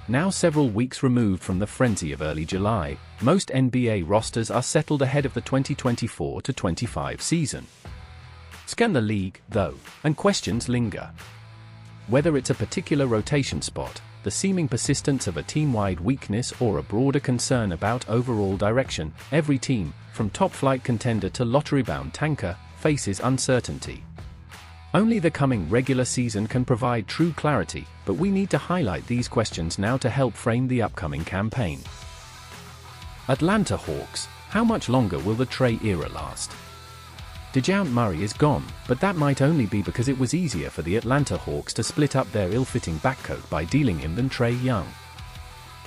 Now several weeks removed from the frenzy of early July, most NBA rosters are settled ahead of the 2024-25 season. Scan the league, though, and questions linger. Whether it's a particular rotation spot, the seeming persistence of a team-wide weakness, or a broader concern about overall direction, every team, from top-flight contender to lottery-bound tanker, faces uncertainty. Only the coming regular season can provide true clarity, but we need to highlight these questions now to help frame the upcoming campaign. Atlanta Hawks: how much longer will the Trae era last? DeJounte Murray is gone, but that might only be because it was easier for the Atlanta Hawks to split up their ill-fitting backcourt by dealing him than Trae Young.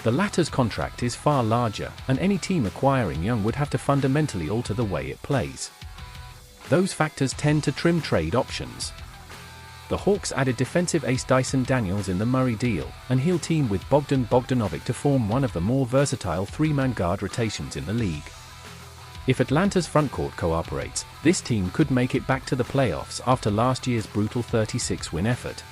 The latter's contract is far larger, and any team acquiring Young would have to fundamentally alter the way it plays. Those factors tend to trim trade options. The Hawks added defensive ace Dyson Daniels in the Murray deal, and he'll team with Bogdan Bogdanovic to form one of the more versatile three-man guard rotations in the league. If Atlanta's frontcourt cooperates, this team could make it back to the playoffs after last year's brutal 36-win effort.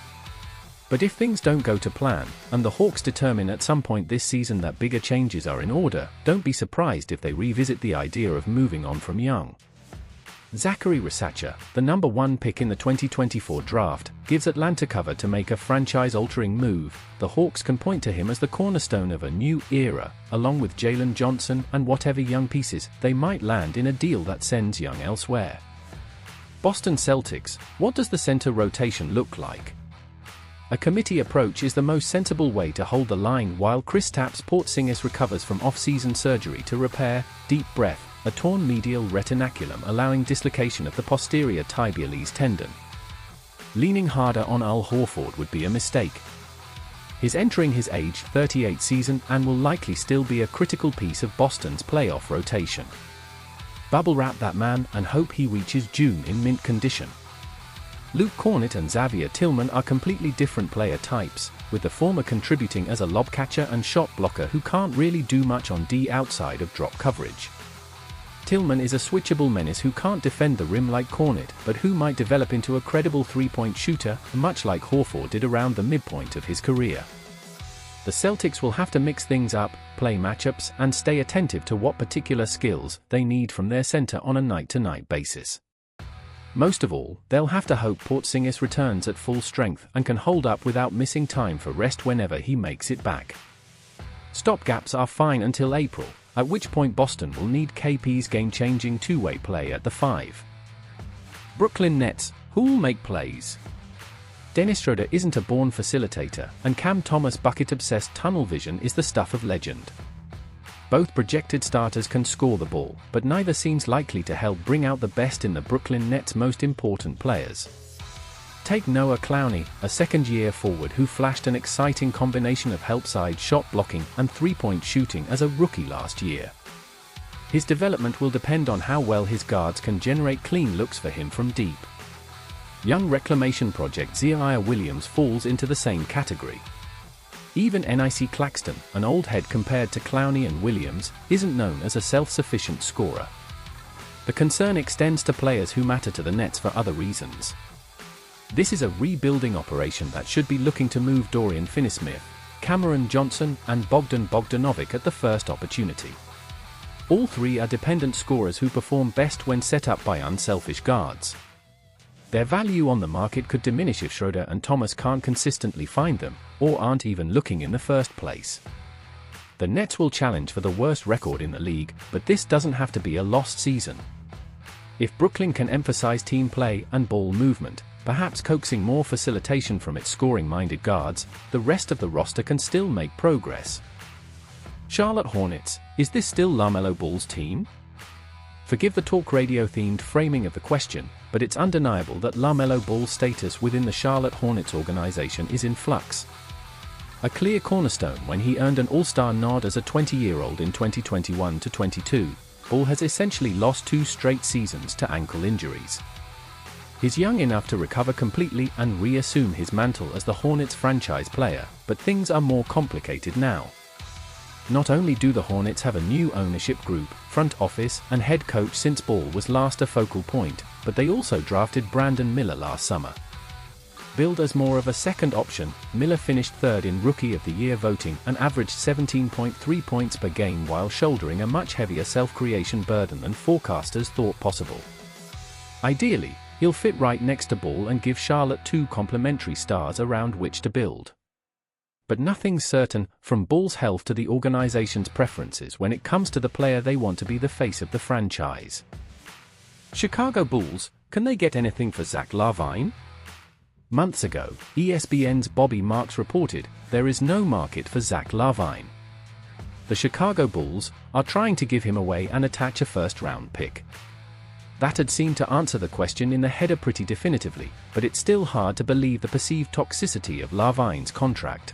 But if things don't go to plan, and the Hawks determine at some point this season that bigger changes are in order, don't be surprised if they revisit the idea of moving on from Young. Zachary Rasacha, the number 1 pick in the 2024 draft, gives Atlanta cover to make a franchise-altering move. The Hawks can point to him as the cornerstone of a new era, along with Jalen Johnson and whatever young pieces they might land in a deal that sends Young elsewhere. Boston Celtics: what does the center rotation look like? A committee approach is the most sensible way to hold the line while Kristaps Porzingis recovers from off-season surgery to repair, deep breath, a torn medial retinaculum allowing dislocation of the posterior tibialis tendon. Leaning harder on Al Horford would be a mistake. He's entering his age 38 season and will likely still be a critical piece of Boston's playoff rotation. Bubble wrap that man and hope he reaches June in mint condition. Luke Kornet and Xavier Tillman are completely different player types, with the former contributing as a lob catcher and shot blocker who can't really do much on D outside of drop coverage. Tillman is a switchable menace who can't defend the rim like Kornet, but who might develop into a credible three-point shooter, much like Horford did around the midpoint of his career. The Celtics will have to mix things up, play matchups, and stay attentive to what particular skills they need from their center on a night-to-night basis. Most of all, they'll have to hope Porzingis returns at full strength and can hold up without missing time for rest whenever he makes it back. Stopgaps are fine until April, at which point Boston will need KP's game-changing two-way play at the 5. Brooklyn Nets: who'll make plays? Dennis Schroeder isn't a born facilitator, and Cam Thomas' bucket-obsessed tunnel vision is the stuff of legend. Both projected starters can score the ball, but neither seems likely to help bring out the best in the Brooklyn Nets' most important players. Take Noah Clowney, a second-year forward who flashed an exciting combination of help-side shot blocking and three-point shooting as a rookie last year. His development will depend on how well his guards can generate clean looks for him from deep. Young reclamation project Ziaire Williams falls into the same category. Even Nic Claxton, an old head compared to Clowney and Williams, isn't known as a self-sufficient scorer. The concern extends to players who matter to the Nets for other reasons. This is a rebuilding operation that should be looking to move Dorian Finney-Smith, Cameron Johnson, and Bogdan Bogdanovic at the first opportunity. All three are dependent scorers who perform best when set up by unselfish guards. Their value on the market could diminish if Schroeder and Thomas can't consistently find them, or aren't even looking in the first place. The Nets will challenge for the worst record in the league, but this doesn't have to be a lost season. If Brooklyn can emphasize team play and ball movement, perhaps coaxing more facilitation from its scoring-minded guards, the rest of the roster can still make progress. Charlotte Hornets: is this still LaMelo Ball's team? Forgive the talk radio-themed framing of the question, but it's undeniable that LaMelo Ball's status within the Charlotte Hornets organization is in flux. A clear cornerstone when he earned an All-Star nod as a 20-year-old in 2021-22, Ball has essentially lost 2 straight seasons to ankle injuries. He's young enough to recover completely and reassume his mantle as the Hornets franchise player, but things are more complicated now. Not only do the Hornets have a new ownership group, front office, and head coach since Ball was last a focal point, but they also drafted Brandon Miller last summer. Billed as more of a second option, Miller finished third in Rookie of the Year voting and averaged 17.3 points per game while shouldering a much heavier self-creation burden than forecasters thought possible. Ideally, he'll fit right next to Ball and give Charlotte two complementary stars around which to build. But nothing's certain, from Ball's health to the organization's preferences when it comes to the player they want to be the face of the franchise. Chicago Bulls, can they get anything for Zach LaVine? Months ago, ESPN's Bobby Marks reported, there is no market for Zach LaVine. The Chicago Bulls are trying to give him away and attach a first-round pick. That had seemed to answer the question in the header pretty definitively, but it's still hard to believe the perceived toxicity of LaVine's contract.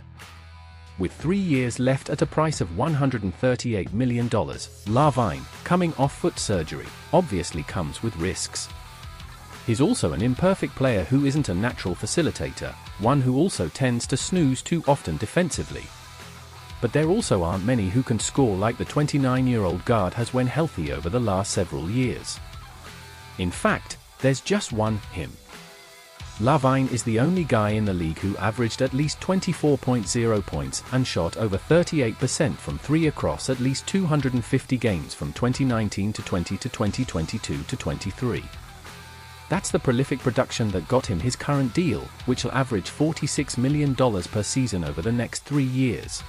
With 3 years left at a price of $138 million, LaVine, coming off foot surgery, obviously comes with risks. He's also an imperfect player who isn't a natural facilitator, one who also tends to snooze too often defensively. But there also aren't many who can score like the 29-year-old guard has when healthy over the last several years. In fact, there's just him. LaVine is the only guy in the league who averaged at least 24.0 points and shot over 38% from three across at least 250 games from 2019 to 20 to 2022 to 23. That's the prolific production that got him his current deal, which will average $46 million per season over the next 3 years.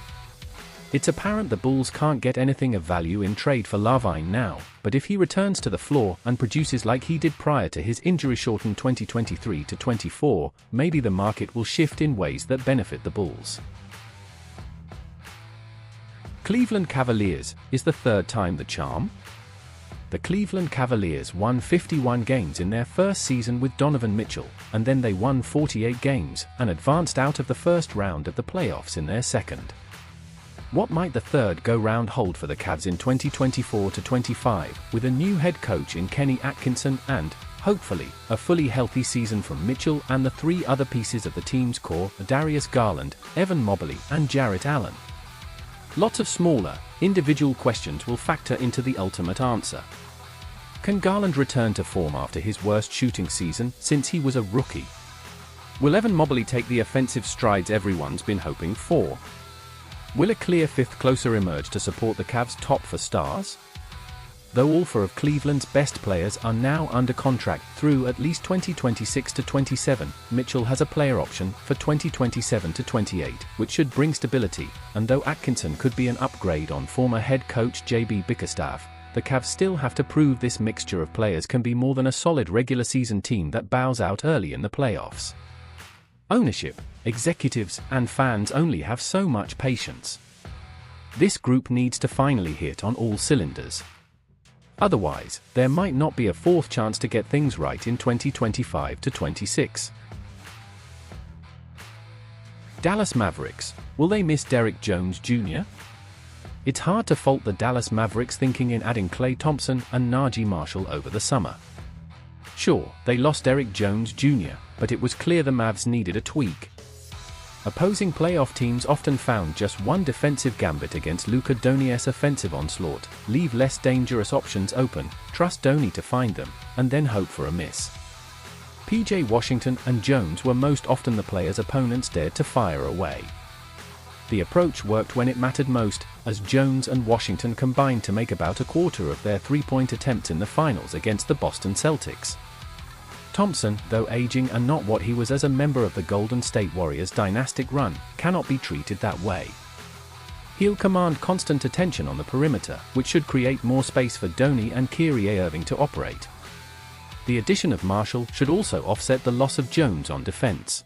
It's apparent the Bulls can't get anything of value in trade for LaVine now, but if he returns to the floor and produces like he did prior to his injury-shortened 2023 to 24, maybe the market will shift in ways that benefit the Bulls. Cleveland Cavaliers, is the third time the charm? The Cleveland Cavaliers won 51 games in their first season with Donovan Mitchell, and then they won 48 games and advanced out of the first round of the playoffs in their second. What might the third go-round hold for the Cavs in 2024-25, with a new head coach in Kenny Atkinson and, hopefully, a fully healthy season from Mitchell and the three other pieces of the team's core, Darius Garland, Evan Mobley, and Jarrett Allen? Lots of smaller, individual questions will factor into the ultimate answer. Can Garland return to form after his worst shooting season since he was a rookie? Will Evan Mobley take the offensive strides everyone's been hoping for? Will a clear fifth closer emerge to support the Cavs' top for stars? Though all four of Cleveland's best players are now under contract through at least 2026-27, Mitchell has a player option for 2027-28, which should bring stability, and though Atkinson could be an upgrade on former head coach J.B. Bickerstaff, the Cavs still have to prove this mixture of players can be more than a solid regular season team that bows out early in the playoffs. Ownership, executives, and fans only have so much patience. This group needs to finally hit on all cylinders. Otherwise, there might not be a fourth chance to get things right in 2025-26. Dallas Mavericks, will they miss Derrick Jones Jr.? It's hard to fault the Dallas Mavericks thinking in adding Klay Thompson and Najee Marshall over the summer. Sure, they lost Derrick Jones Jr., but it was clear the Mavs needed a tweak. Opposing playoff teams often found just one defensive gambit against Luka Doncic's offensive onslaught, leave less dangerous options open, trust Donny to find them, and then hope for a miss. PJ Washington and Jones were most often the players opponents dared to fire away. The approach worked when it mattered most, as Jones and Washington combined to make about a quarter of their three-point attempts in the finals against the Boston Celtics. Thompson, though aging and not what he was as a member of the Golden State Warriors' dynastic run, cannot be treated that way. He'll command constant attention on the perimeter, which should create more space for Donny and Kyrie Irving to operate. The addition of Marshall should also offset the loss of Jones on defense.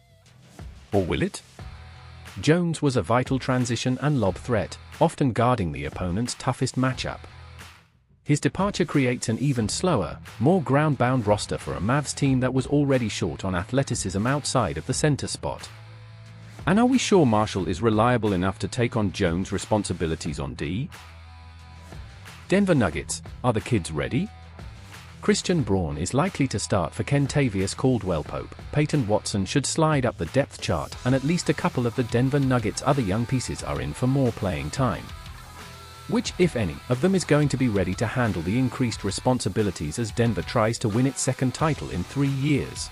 Or will it? Jones was a vital transition and lob threat, often guarding the opponent's toughest matchup. His departure creates an even slower, more ground-bound roster for a Mavs team that was already short on athleticism outside of the center spot. And are we sure Marshall is reliable enough to take on Jones' responsibilities on D? Denver Nuggets, are the kids ready? Christian Braun is likely to start for Kentavious Caldwell-Pope. Peyton Watson should slide up the depth chart, and at least a couple of the Denver Nuggets' other young pieces are in for more playing time. Which, if any, of them is going to be ready to handle the increased responsibilities as Denver tries to win its second title in 3 years?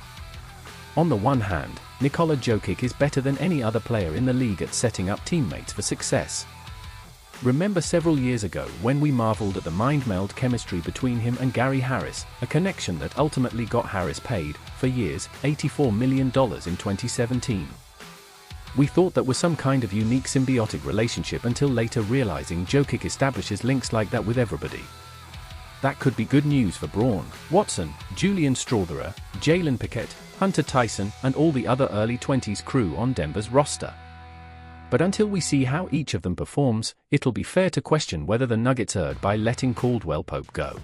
On the one hand, Nikola Jokic is better than any other player in the league at setting up teammates for success. Remember several years ago when we marveled at the mind-meld chemistry between him and Gary Harris, a connection that ultimately got Harris paid, for years, $84 million in 2017. We thought that was some kind of unique symbiotic relationship until later realizing Jokic establishes links like that with everybody. That could be good news for Braun, Watson, Julian Strawther, Jalen Pickett, Hunter Tyson, and all the other early 20s crew on Denver's roster. But until we see how each of them performs, it'll be fair to question whether the Nuggets erred by letting Caldwell Pope go.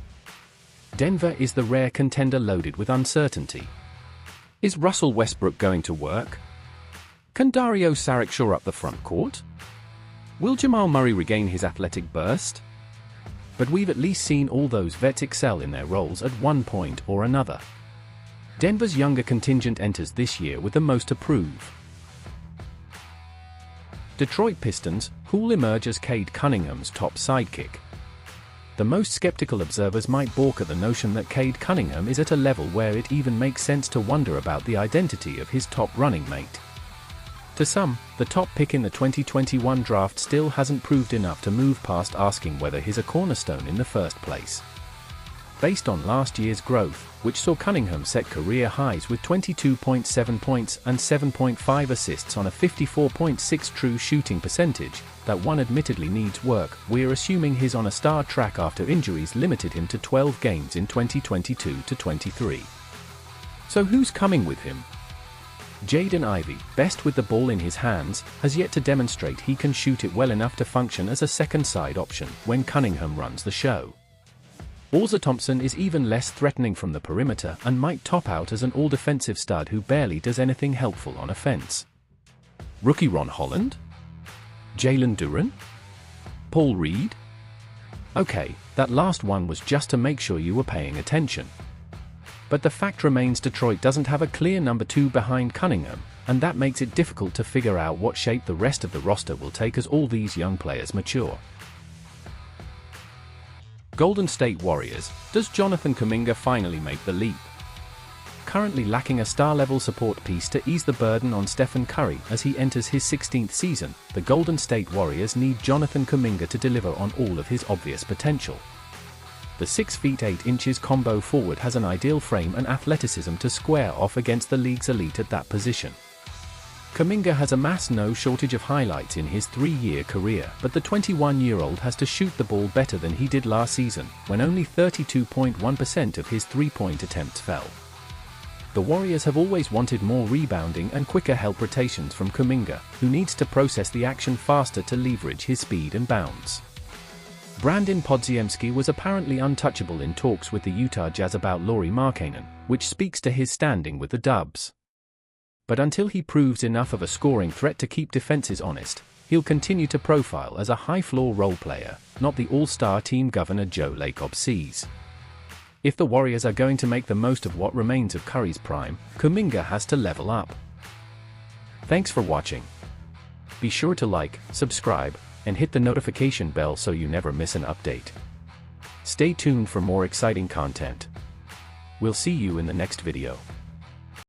Denver is the rare contender loaded with uncertainty. Is Russell Westbrook going to work? Can Dario Saric shore up the front court? Will Jamal Murray regain his athletic burst? But we've at least seen all those vets excel in their roles at one point or another. Denver's younger contingent enters this year with the most to prove. Detroit Pistons, who will emerge as Cade Cunningham's top sidekick. The most skeptical observers might balk at the notion that Cade Cunningham is at a level where it even makes sense to wonder about the identity of his top running mate. To some, the top pick in the 2021 draft still hasn't proved enough to move past asking whether he's a cornerstone in the first place. Based on last year's growth, which saw Cunningham set career highs with 22.7 points and 7.5 assists on a 54.6 true shooting percentage, that one admittedly needs work, we're assuming he's on a star track after injuries limited him to 12 games in 2022-23. So who's coming with him? Jaden Ivey, best with the ball in his hands, has yet to demonstrate he can shoot it well enough to function as a second side option when Cunningham runs the show. Ausar Thompson is even less threatening from the perimeter and might top out as an all-defensive stud who barely does anything helpful on offense. Rookie Ron Holland? Jalen Duren? Paul Reed? Okay, that last one was just to make sure you were paying attention. But the fact remains Detroit doesn't have a clear number 2 behind Cunningham, and that makes it difficult to figure out what shape the rest of the roster will take as all these young players mature. Golden State Warriors, does Jonathan Kuminga finally make the leap? Currently lacking a star-level support piece to ease the burden on Stephen Curry as he enters his 16th season, the Golden State Warriors need Jonathan Kuminga to deliver on all of his obvious potential. The 6 feet 8 inches combo forward has an ideal frame and athleticism to square off against the league's elite at that position. Kuminga has amassed no shortage of highlights in his 3-year career, but the 21-year-old has to shoot the ball better than he did last season, when only 32.1% of his three-point attempts fell. The Warriors have always wanted more rebounding and quicker help rotations from Kuminga, who needs to process the action faster to leverage his speed and bounce. Brandon Podziemski was apparently untouchable in talks with the Utah Jazz about Lauri Markkanen, which speaks to his standing with the Dubs. But until he proves enough of a scoring threat to keep defenses honest, he'll continue to profile as a high-floor role player, not the all-star team governor Joe Lacob sees. If the Warriors are going to make the most of what remains of Curry's prime, Kuminga has to level up. Thanks for watching. Be sure to like, subscribe, and hit the notification bell so you never miss an update. Stay tuned for more exciting content. We'll see you in the next video.